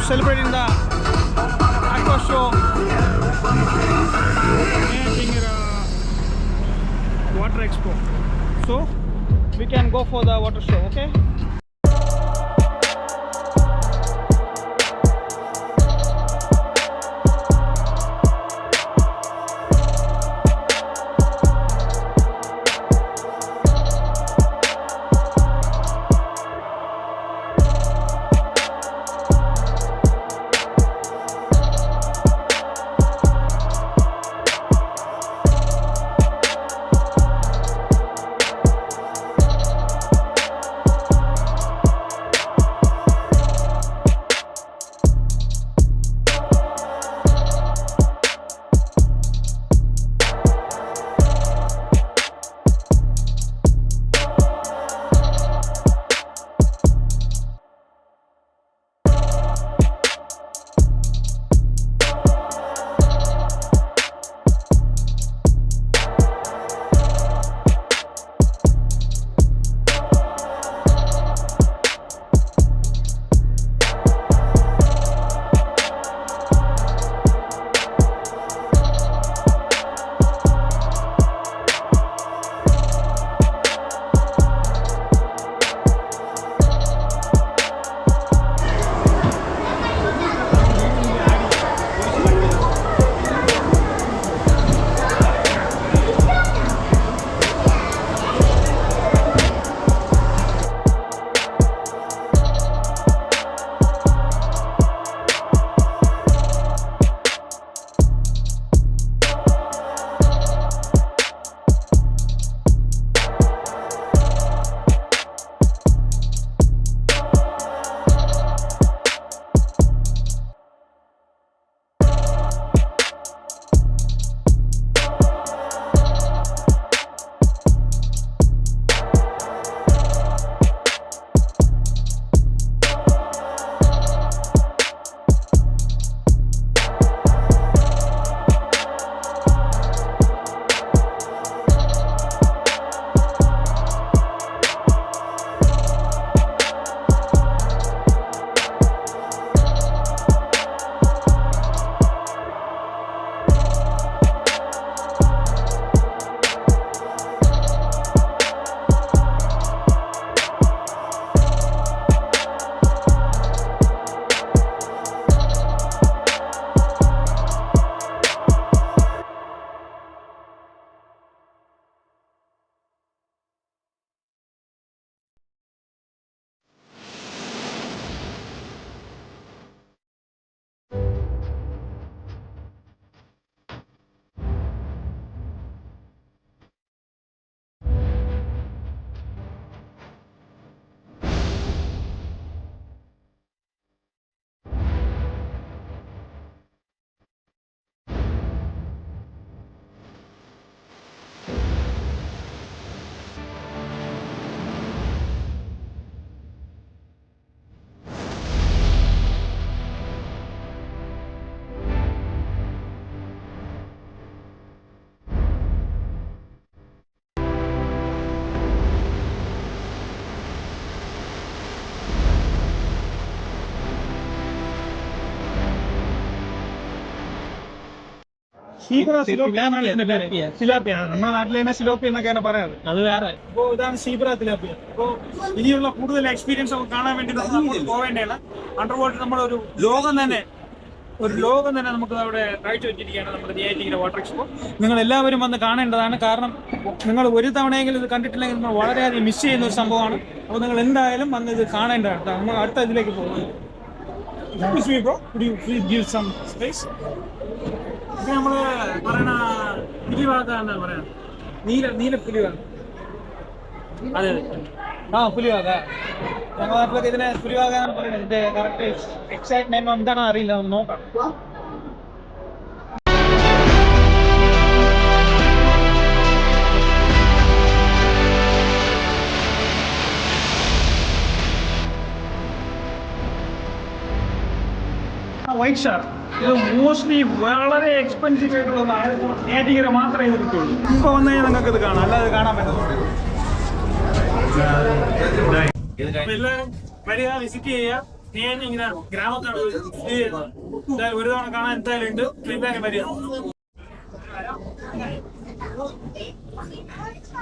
celebrating the aqua show and water expo. So we can go for the water show, okay? Zebra സിലോപ്പിയ നമ്മുടെ നാട്ടിലെ തന്നെ സിലോപ്പിയ എന്നൊക്കെയാണ് പറയാറ്. അത് വേറെ. അപ്പോൾ ഇതാണ് സീബ്ര തിലാപ്പിയ. അപ്പോൾ ഇനിയുള്ള കൂടുതൽ എക്സ്പീരിയൻസ് ഒക്കെ കാണാൻ വേണ്ടി നമ്മൾ പോവേണ്ടതാണ്. അണ്ടർ വാട്ടർ നമ്മളൊരു ലോകം തന്നെ നമുക്ക് അവിടെ കാഴ്ച വെച്ചിരിക്കുകയാണ് നമ്മുടെ നെയ്യാറ്റിൻകര വാട്ടർ എക്സ്പോ. നിങ്ങൾ എല്ലാവരും വന്ന് കാണേണ്ടതാണ്. കാരണം നിങ്ങൾ ഒരു തവണയെങ്കിലും ഇത് കണ്ടിട്ടില്ലെങ്കിൽ നിങ്ങൾ വളരെയധികം മിസ് ചെയ്യുന്ന ഒരു സംഭവമാണ്. അപ്പോൾ നിങ്ങൾ എന്തായാലും വന്ന് ഇത് കാണേണ്ടതാണ്. നമ്മൾ അടുത്ത ഇതിലേക്ക് പോകുന്നത്. ഇത് നമ്മള് പറയണ പുലിവാക എന്നാ പറയാ, നീല പുലിവാക. അതെ പുലിവാക. ഞങ്ങളുടെ നാട്ടിലൊക്കെ ഇതിനെ പുലിവാക എന്നാണ് പറയുന്നത്. ഇതിന്റെ കറക്റ്റ് എക്സാക്ട് നെയിം എന്താണോ അറിയില്ല, ഒന്ന് നോക്കാം. വൈറ്റ് ഷാർക്ക് ഇത് മോസ്റ്റ്ലി വളരെ എക്സ്പെൻസീവ് ആയിട്ടുള്ളതാണ്. നെയ്യാറ്റിൻകര മാത്രമേ ഇത് കിട്ടുള്ളൂ. ഇപ്പോൾ വന്നു കഴിഞ്ഞാൽ നിങ്ങൾക്ക് ഇത് കാണാം, അല്ലാതെ കാണാൻ പറ്റുന്നുണ്ട്. എല്ലാവരും വരിക, വിസിറ്റ് ചെയ്യുക. ഞാൻ ഇങ്ങനെ ഗ്രാമത്താണ് ഒരു തവണ കാണാൻ എന്തായാലും ഉണ്ട്. ഫീഡ്ബാക്ക് വരിക.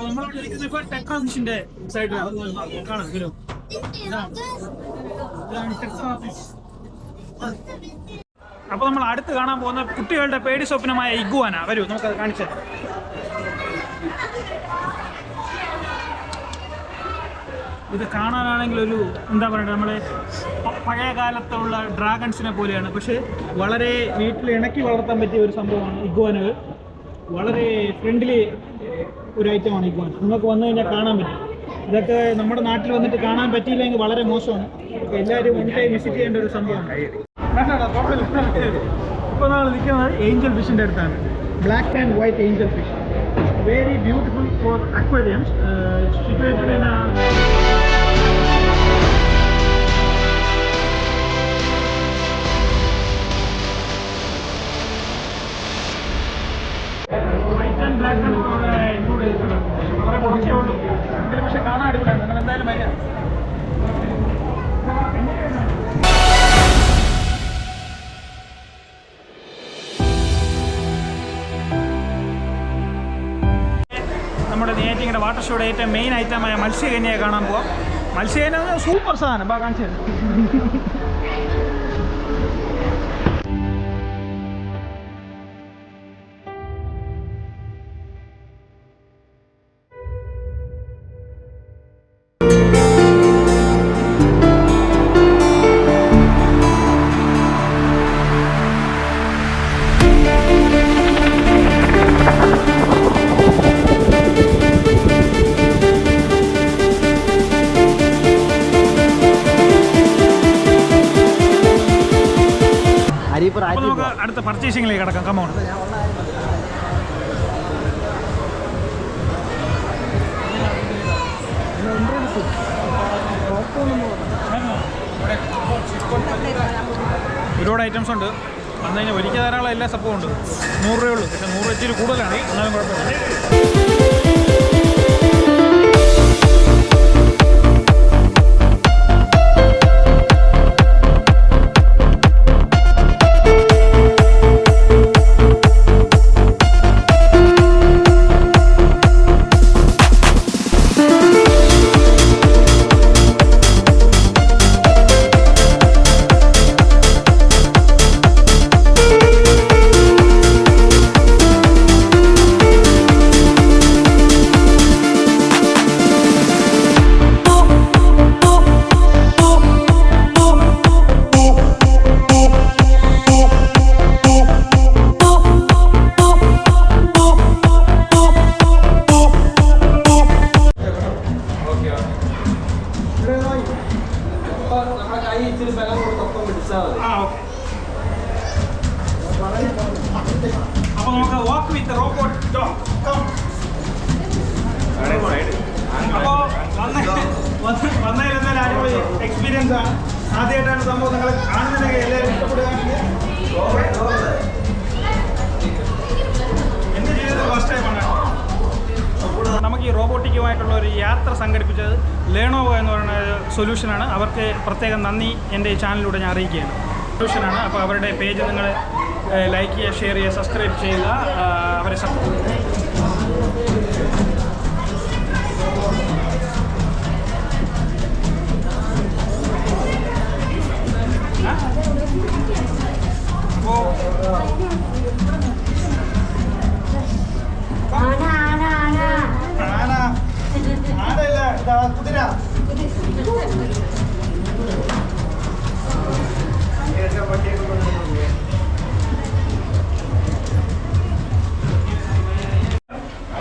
നമ്മളിപ്പോ ടെക്നോളജിന്റെ സൈഡിലാണ് കാണാം. അപ്പൊ നമ്മൾ അടുത്ത് കാണാൻ പോകുന്ന കുട്ടികളുടെ പേടി സ്വപ്നമായ ഇഗ്വാന. വരൂ നമുക്കത് കാണിച്ചു തരാം. ഇത് കാണാനാണെങ്കിൽ ഒരു എന്താ പറയുക, നമ്മളെ പഴയ കാലത്തുള്ള ഡ്രാഗൺസിനെ പോലെയാണ്. പക്ഷേ വളരെ വീട്ടിൽ ഇണക്കി വളർത്താൻ പറ്റിയ ഒരു സംഭവമാണ് ഇഗ്വാനകൾ. വളരെ ഫ്രണ്ട്ലി ഒരു ഐറ്റമാണ് ഇഗ്വാന. നിങ്ങൾക്ക് വന്നു കഴിഞ്ഞാൽ കാണാൻ പറ്റും. ഇതൊക്കെ നമ്മുടെ നാട്ടിൽ വന്നിട്ട് കാണാൻ പറ്റിയില്ലെങ്കിൽ വളരെ മോശമാണ്. അപ്പോൾ എല്ലാവരും വൺ ടൈം വിസിറ്റ് ചെയ്യേണ്ട ഒരു സംഭവമാണ്. ഇപ്പോൾ നമ്മൾ നിൽക്കുന്നത് ഏഞ്ചൽ ഫിഷിൻ്റെ അടുത്താണ്. Black and white angel fish, very beautiful for aquariums. Situated in white and black ആണ് ഇൻക്ലൂഡ് ചെയ്തിട്ടുള്ളത്. വളരെ കുറച്ചേ ഉള്ളൂ എങ്കിലും പക്ഷേ കാണാൻ അടിപൊളിയാണ്. നിങ്ങൾ എന്തായാലും വരിക. നമ്മുടെ നെയ്യാറ്റിൻകര വാട്ടർ ഷോയുടെ ഏറ്റവും മെയിൻ ഐറ്റമായ മത്സ്യകന്യയെ കാണാൻ പോവാം. മത്സ്യകന്യ സൂപ്പർ സാധനം. കാണിച്ചു തരാം. നമുക്ക് അടുത്ത പർച്ചേസിംഗിലേക്ക് കിടക്കാം. കമോൺ. ഒരുപാട് ഐറ്റംസ് ഉണ്ട്. വന്നു കഴിഞ്ഞാൽ ഒരിക്കൽ ധാരാളം എല്ലാ സംഭവം ഉണ്ട്. 100 രൂപയുള്ളൂ. പക്ഷേ 100 ഇച്ചിരി കൂടുതലാണ്. എന്നാലും കുഴപ്പമില്ല. അപ്പോൾ നമുക്ക് വാക്ക് വിത്ത് റോബോട്ട് ഡോഗ്. അപ്പോൾ വന്നതിൽ അടിപൊളി എക്സ്പീരിയൻസ് ആണ്. ആദ്യമായിട്ടാണ് സംഭവം. നിങ്ങൾ കാണുന്നതിനൊക്കെ എല്ലാവരും ഇഷ്ടപ്പെടുകയാണെങ്കിൽ എൻ്റെ ജീവിതത്തിൽ ഫസ്റ്റ് ടൈമാണ്. നമുക്ക് ഈ റോബോട്ടിക്കുമായിട്ടുള്ള ഒരു യാത്ര സംഘടിപ്പിച്ചത് ലേണോവോ എന്ന് പറയുന്ന സൊല്യൂഷനാണ്. അവർക്ക് പ്രത്യേകം നന്ദി എൻ്റെ ഈ ചാനലിലൂടെ ഞാൻ അറിയിക്കുകയാണ്. സൊല്യൂഷനാണ്. അപ്പോൾ അവരുടെ പേജ് നിങ്ങൾ ലൈക്ക് ചെയ്യുക, ഷെയർ ചെയ്യുക, സബ്സ്ക്രൈബ് ചെയ്യുക. അവരെ കുതിര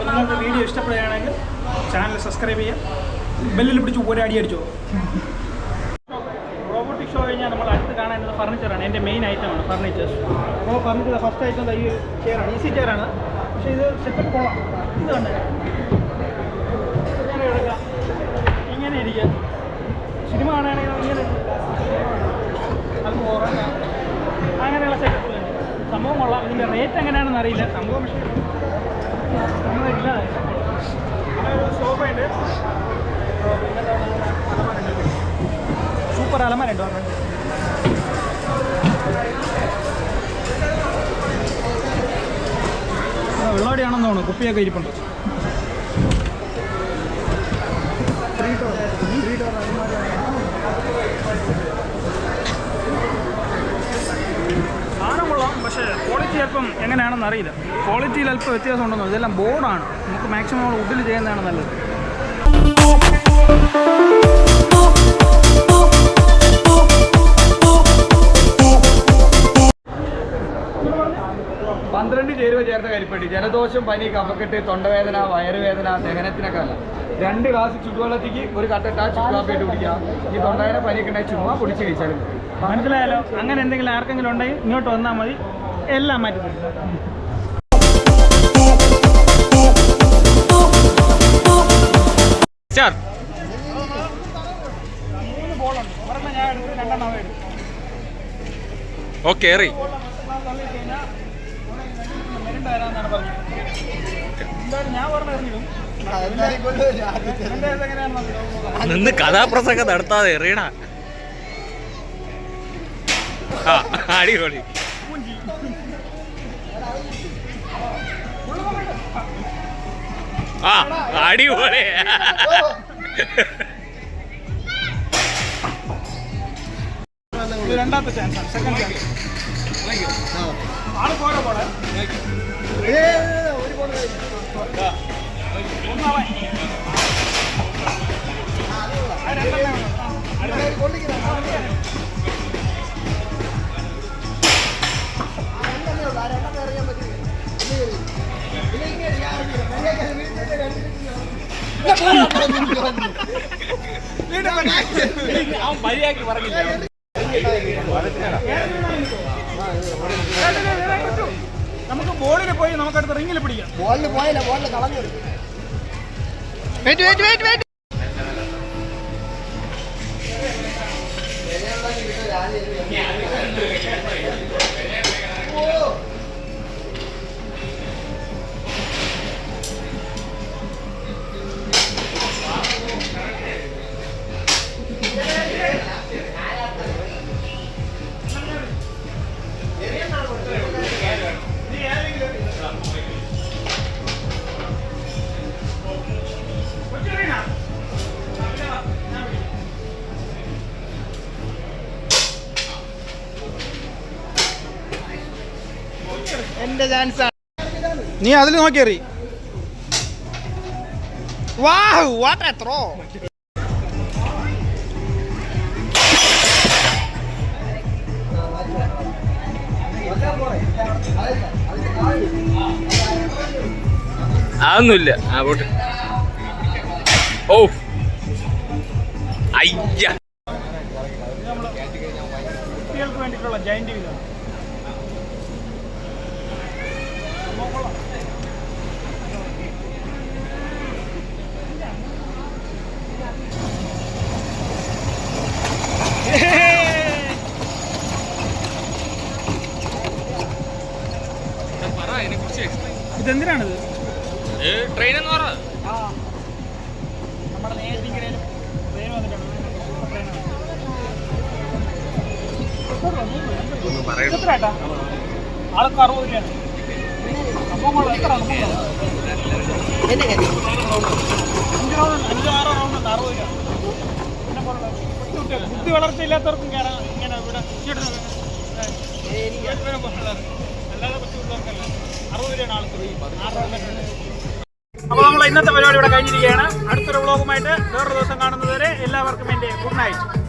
നിങ്ങൾക്ക് വീഡിയോ ഇഷ്ടപ്പെടുകയാണെങ്കിൽ ചാനൽ സബ്സ്ക്രൈബ് ചെയ്യുക, ബെല്ലിൽ പിടിച്ച് ഒരു അടി അടിച്ചോ. റോബോട്ടിക് ഷോ കഴിഞ്ഞാൽ നമ്മൾ അടുത്ത് കാണാനുള്ളത് ഫർണിച്ചറാണ്. എൻ്റെ മെയിൻ ഐറ്റമാണ് ഫർണിച്ചേഴ്സ്. അപ്പോൾ ഫർണിച്ചർ ഫസ്റ്റ് ഐറ്റം ഈ ചെയറാണ്. ഈസി ചെയറാണ്. പക്ഷേ ഇത് സെറ്റപ്പ് കൊള്ളാം. ഇത് കണ്ടേ, ഇങ്ങനെ എടുക്കാം, ഇങ്ങനെ ഇരിക്കാം. സിനിമ കാണുകയാണെങ്കിൽ ഇങ്ങനെ അത് ഉറങ്ങാം. അങ്ങനെയുള്ള സെറ്റപ്പ് സംഭവം കൊള്ളാം. ഇതിൻ്റെ റേറ്റ് എങ്ങനെയാണെന്ന് അറിയില്ല. സംഭവം പക്ഷേ ഇല്ല. അങ്ങനെ ഒരു സോഫയുണ്ട്. സൂപ്പർ അലമാര ഉണ്ടോ? ആണെന്ന് തോന്നുന്നു. കുപ്പിയൊക്കെ ഇരിപ്പുണ്ട്. സാധനം കൊള്ളാം, പക്ഷേ ക്വാളിറ്റി അല്പം എങ്ങനെയാണെന്ന് അറിയില്ല. ക്വാളിറ്റിയിൽ അല്പം വ്യത്യാസം ഉണ്ടെന്നോ. ഇതെല്ലാം ബോർഡാണ്. നമുക്ക് മാക്സിമം വുഡിൽ ചെയ്യുന്നതാണ് നല്ലത്. പന്ത്രണ്ട് ചേരുവ ചേർത്ത കരിപ്പട്ടി. ജലദോഷം, പനി, കഫക്കെട്ട്, തൊണ്ടവേദന, വയറുവേദന, ദഹനത്തിനൊക്കെ അല്ല. 2 ഗ്ലാസ് ചുടുവെള്ളത്തേക്ക് ഒരു കട്ടട്ടാ ചുക്കാപ്പിയിട്ട് കുടിക്കുക. ഈ തൊണ്ടവേദന, പനിയൊക്കെ ഉണ്ടായി ചുമ്മാ കുടിച്ച് കഴിച്ചാലും മനസ്സിലായാലോ. അങ്ങനെ എന്തെങ്കിലും ആർക്കെങ്കിലും ഉണ്ടെങ്കിൽ ഇങ്ങോട്ട് വന്നാൽ മതി, എല്ലാം മാറ്റി തരും. ഓക്കെ നിന്ന് കഥാപ്രസംഗം നടത്താതെ എറിയണ. അടിപൊളി. ആ അടിപൊളി. രണ്ടാമത്തെ ചാൻസ്, സെക്കൻഡ് ചാൻസ്. ആള് പോരാ പോടെ മര്യാദക്ക് പറഞ്ഞില്ല. നമുക്ക് ബോളിൽ പോയി നമുക്കടുത്ത് റിങ്ങിൽ പിടിക്കാം. ബോളിൽ പോയില്ല, ബോളിൽ കളഞ്ഞു. എന്റെ ചാൻസ്. നീ അതിൽ നോക്കിയറി. വാവ്, വാട്ട് എ ത്രോ. അതൊന്നുമില്ല. ആ പോട്ടെ. ഓ അയ്യ, കുട്ടികൾക്ക് വേണ്ടിയിട്ടുള്ള ജയന്റ് വീലാണ്. ഇതെന്തിനാണിത്? ട്രെയിൻ എന്ന് പറ. നമ്മുടെ നേരിട്ടിങ്ങനെ ട്രെയിൻ വന്നിട്ടുണ്ട്. എത്രയാട്ടാ? ആൾക്ക് 60 രൂപയാണ്. അപ്പോൾ എത്ര 5-6 റൗണ്ട് ഉണ്ട്. 60 രൂപ. പിന്നെ ബുദ്ധി വളർച്ചയില്ലാത്തവർക്കും കയറാം. ഇങ്ങനെ ഇവിടെ അല്ലാതെ ബുദ്ധിമുട്ടുള്ളവർക്കല്ല. 60 രൂപയാണ് ആൾക്ക്. 6 റൗണ്ട്. അപ്പോൾ നമ്മൾ ഇന്നത്തെ പരിപാടി ഇവിടെ കഴിഞ്ഞിരിക്കുകയാണ്. അടുത്തൊരു വ്ളോഗുമായിട്ട് വേറൊരു ദിവസം കാണുന്നതുവരെ എല്ലാവർക്കും എൻ്റെ ഗുഡ് നൈറ്റ്.